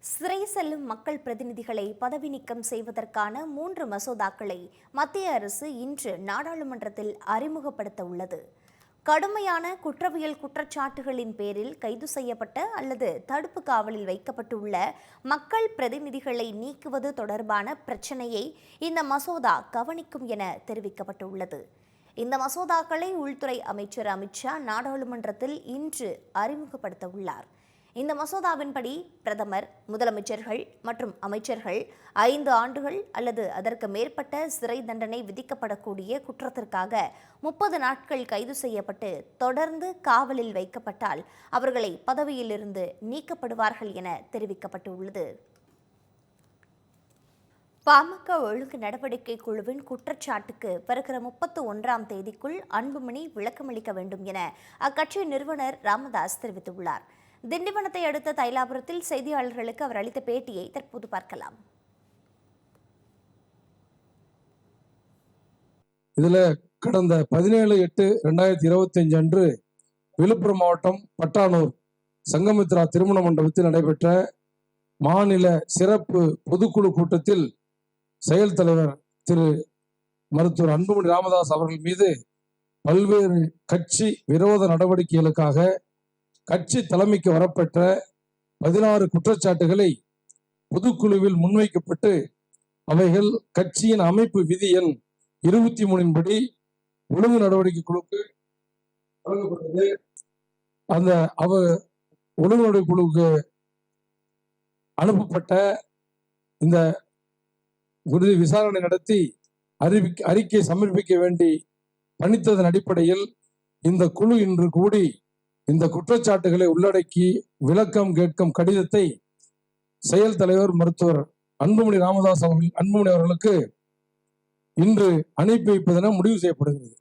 சிறை செல்லும் மக்கள் பிரதிநிதிகளை பதவி நீக்கம் செய்வதற்கான 3 மசோதாக்களை மத்திய அரசு இன்று நாடாளுமன்றத்தில் அறிமுகப்படுத்த உள்ளது. கடுமையான குற்றவியல் குற்றச்சாட்டுகளின் பேரில் கைது செய்யப்பட்ட அல்லது தடுப்பு காவலில் வைக்கப்பட்டுள்ள மக்கள் பிரதிநிதிகளை நீக்குவது தொடர்பான பிரச்சினையை இந்த மசோதா கவனிக்கும் என தெரிவிக்கப்பட்டுள்ளது. இந்த மசோதாக்களை உள்துறை அமைச்சர் அமித் ஷா நாடாளுமன்றத்தில் இன்று அறிமுகப்படுத்த உள்ளார். இந்த மசோதாவின்படி பிரதமர், முதலமைச்சர்கள் மற்றும் அமைச்சர்கள் 5 ஆண்டுகள் அல்லது அதற்கு மேற்பட்ட சிறை தண்டனை விதிக்கப்படக்கூடிய குற்றத்திற்காக 30 நாட்கள் கைது செய்யப்பட்டு தொடர்ந்து காவலில் வைக்கப்பட்டால் அவர்களை பதவியிலிருந்து நீக்கப்படுவார்கள் என தெரிவிக்கப்பட்டுள்ளது. பாமக ஒழுங்கு நடவடிக்கை குழுவின் குற்றச்சாட்டுக்கு வருகிற 31ஆம் தேதிக்குள் அன்புமணி விளக்கமளிக்க வேண்டும் என அக்கட்சி நிறுவனர் ராமதாஸ் தெரிவித்துள்ளார். திண்டிவனத்தை அடுத்த தைலாபுரத்தில் செய்தியாளர்களுக்கு அவர் அளித்த பேட்டியை தற்போது பார்க்கலாம். இதுல கடந்த 17/8/2025 அன்று விழுப்புரம் மாவட்டம் பட்டானூர் சங்கமித்ரா திருமண மண்டபத்தில் நடைபெற்ற மாநில சிறப்பு பொதுக்குழு கூட்டத்தில் செயல் தலைவர் திரு மருத்துவர் அன்புமணி ராமதாஸ் அவர்கள் மீது பல்வேறு கட்சி விரோத நடவடிக்கைகளுக்காக கட்சி தலைமைக்கு வரப்பெற்ற 16 குற்றச்சாட்டுகளை பொதுக்குழுவில் முன்வைக்கப்பட்டு அவைகள் கட்சியின் அமைப்பு விதி எண் 23 படி ஒழுங்கு நடவடிக்கை குழுக்கு வழங்கப்பட்டது. அந்த ஒழுங்கு நடவடிக்கை குழுவுக்கு அனுப்பப்பட்ட இந்த உறுதி விசாரணை நடத்தி அறிக்கை சமர்ப்பிக்க வேண்டி பணித்ததன் அடிப்படையில் இந்த குழு இன்று கூடி இந்த குற்றச்சாட்டுகளை உள்ளடக்கி விளக்கம் கேட்கும் கடிதத்தை செயல் தலைவர் மருத்துவர் அன்புமணி ராமதாஸ் அவர்களுக்கு இன்று அனுப்பி வைப்பதென முடிவு செய்யப்படுகிறது.